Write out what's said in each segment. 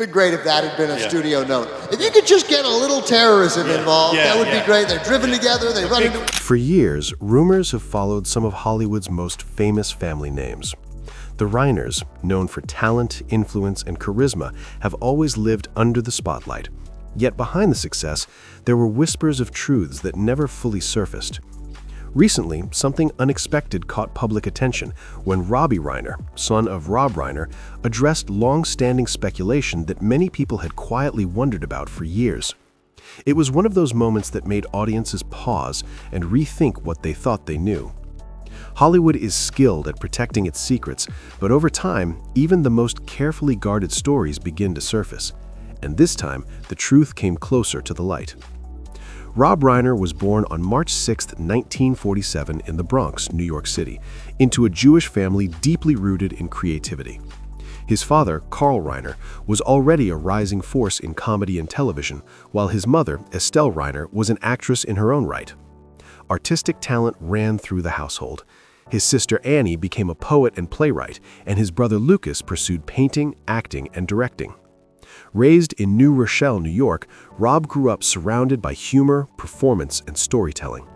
Been great if that had been a Yeah. studio note. If you could just get a little terrorism involved, Yeah, that would yeah. be great. They're driven together, they run into... For years, rumors have followed some of Hollywood's most famous family names. The Reiners, known for talent, influence, and charisma, have always lived under the spotlight. Yet behind the success, there were whispers of truths that never fully surfaced. Recently, something unexpected caught public attention when Robbie Reiner, son of Rob Reiner, addressed long-standing speculation that many people had quietly wondered about for years. It was one of those moments that made audiences pause and rethink what they thought they knew. Hollywood is skilled at protecting its secrets, but over time, even the most carefully guarded stories begin to surface. And this time, the truth came closer to the light. Rob Reiner was born on March 6, 1947 in the Bronx, New York City, into a Jewish family deeply rooted in creativity. His father, Carl Reiner, was already a rising force in comedy and television, while his mother, Estelle Reiner, was an actress in her own right. Artistic talent ran through the household. His sister Annie became a poet and playwright, and his brother Lucas pursued painting, acting, and directing. Raised in New Rochelle, New York, Rob grew up surrounded by humor, performance, and storytelling.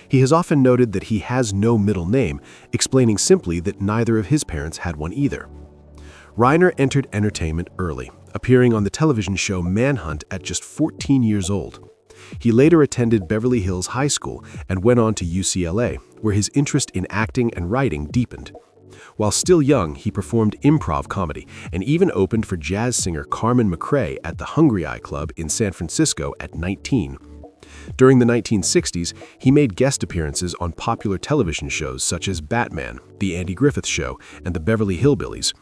He has often noted that he has no middle name, explaining simply that neither of his parents had one either. Reiner entered entertainment early, appearing on the television show Manhunt at just 14 years old. He later attended Beverly Hills High School and went on to UCLA, where his interest in acting and writing deepened. While still young, he performed improv comedy and even opened for jazz singer Carmen McRae at the Hungry Eye Club in San Francisco at 19. During the 1960s, he made guest appearances on popular television shows such as Batman, The Andy Griffith Show, and The Beverly Hillbillies.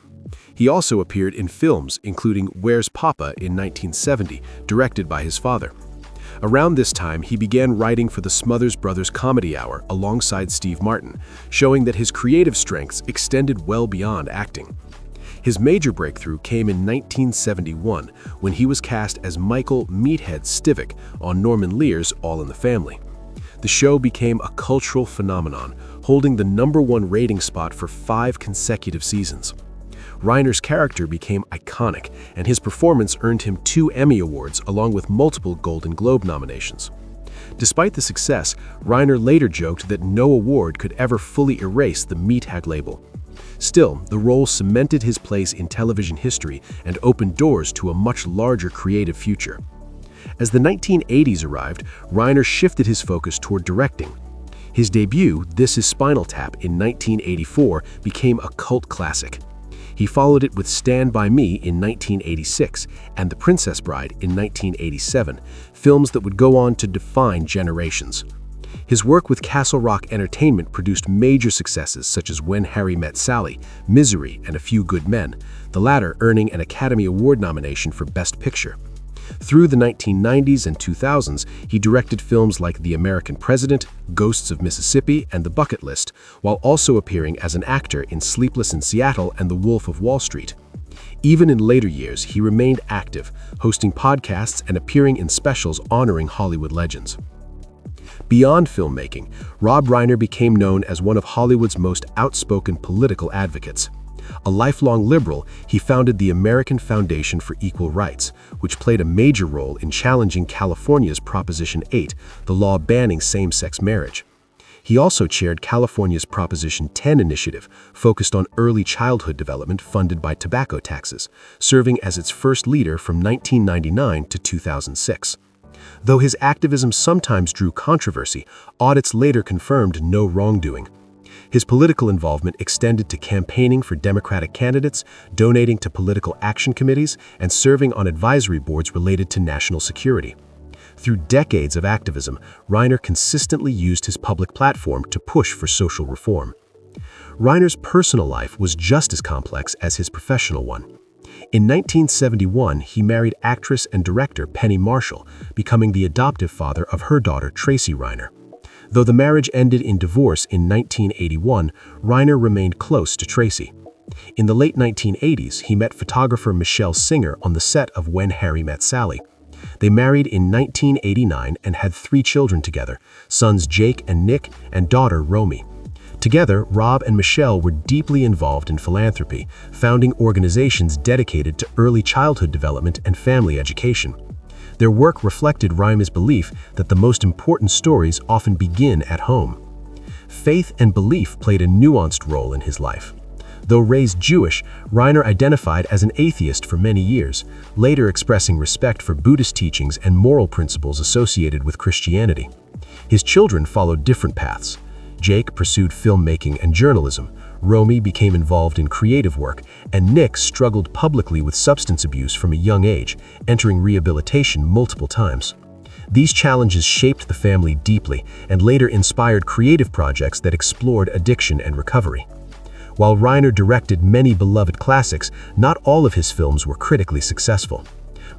He also appeared in films, including Where's Papa in 1970, directed by his father. Around this time, he began writing for the Smothers Brothers Comedy Hour alongside Steve Martin, showing that his creative strengths extended well beyond acting. His major breakthrough came in 1971 when he was cast as Michael "Meathead" Stivic on Norman Lear's All in the Family. The show became a cultural phenomenon, holding the #1 rating spot for 5 consecutive seasons. Reiner's character became iconic, and his performance earned him 2 Emmy Awards along with multiple Golden Globe nominations. Despite the success, Reiner later joked that no award could ever fully erase the Meathead label. Still, the role cemented his place in television history and opened doors to a much larger creative future. As the 1980s arrived, Reiner shifted his focus toward directing. His debut, This Is Spinal Tap, in 1984, became a cult classic. He followed it with Stand By Me in 1986 and The Princess Bride in 1987, films that would go on to define generations. His work with Castle Rock Entertainment produced major successes such as When Harry Met Sally, Misery, and A Few Good Men, the latter earning an Academy Award nomination for Best Picture. Through the 1990s and 2000s, he directed films like The American President, Ghosts of Mississippi, and The Bucket List, while also appearing as an actor in Sleepless in Seattle and The Wolf of Wall Street. Even in later years, he remained active, hosting podcasts and appearing in specials honoring Hollywood legends. Beyond filmmaking, Rob Reiner became known as one of Hollywood's most outspoken political advocates. A lifelong liberal, he founded the American Foundation for Equal Rights, which played a major role in challenging California's Proposition 8, the law banning same-sex marriage. He also chaired California's Proposition 10 initiative, focused on early childhood development funded by tobacco taxes, serving as its first leader from 1999 to 2006. Though his activism sometimes drew controversy, audits later confirmed no wrongdoing. His political involvement extended to campaigning for Democratic candidates, donating to political action committees, and serving on advisory boards related to national security. Through decades of activism, Reiner consistently used his public platform to push for social reform. Reiner's personal life was just as complex as his professional one. In 1971, he married actress and director Penny Marshall, becoming the adoptive father of her daughter Tracy Reiner. Though the marriage ended in divorce in 1981, Reiner remained close to Tracy. In the late 1980s, he met photographer Michelle Singer on the set of When Harry Met Sally. They married in 1989 and had 3 children together, sons Jake and Nick and daughter Romy. Together, Rob and Michelle were deeply involved in philanthropy, founding organizations dedicated to early childhood development and family education. Their work reflected Reiner's belief that the most important stories often begin at home. Faith and belief played a nuanced role in his life. Though raised Jewish, Reiner identified as an atheist for many years, later expressing respect for Buddhist teachings and moral principles associated with Christianity. His children followed different paths. Jake pursued filmmaking and journalism, Romy became involved in creative work, and Nick struggled publicly with substance abuse from a young age, entering rehabilitation multiple times. These challenges shaped the family deeply and later inspired creative projects that explored addiction and recovery. While Reiner directed many beloved classics, not all of his films were critically successful.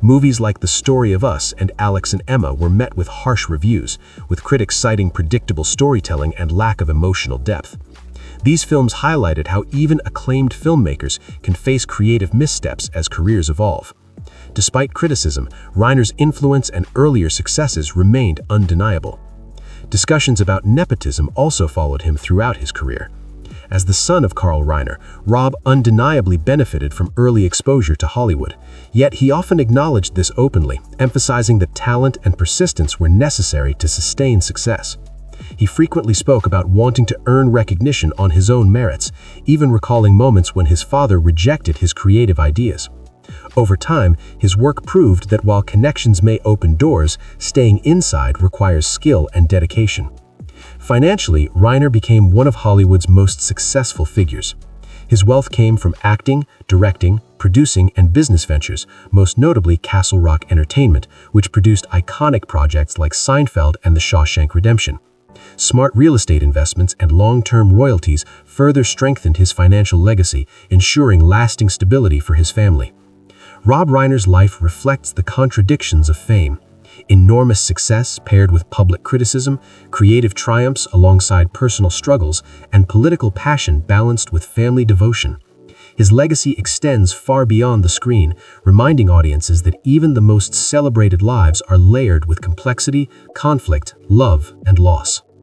Movies like The Story of Us and Alex and Emma were met with harsh reviews, with critics citing predictable storytelling and lack of emotional depth. These films highlighted how even acclaimed filmmakers can face creative missteps as careers evolve. Despite criticism, Reiner's influence and earlier successes remained undeniable. Discussions about nepotism also followed him throughout his career. As the son of Carl Reiner, Rob undeniably benefited from early exposure to Hollywood. Yet he often acknowledged this openly, emphasizing that talent and persistence were necessary to sustain success. He frequently spoke about wanting to earn recognition on his own merits, even recalling moments when his father rejected his creative ideas. Over time, his work proved that while connections may open doors, staying inside requires skill and dedication. Financially, Reiner became one of Hollywood's most successful figures. His wealth came from acting, directing, producing, and business ventures, most notably Castle Rock Entertainment, which produced iconic projects like Seinfeld and The Shawshank Redemption. Smart real estate investments and long-term royalties further strengthened his financial legacy, ensuring lasting stability for his family. Rob Reiner's life reflects the contradictions of fame. Enormous success paired with public criticism, creative triumphs alongside personal struggles, and political passion balanced with family devotion. His legacy extends far beyond the screen, reminding audiences that even the most celebrated lives are layered with complexity, conflict, love, and loss.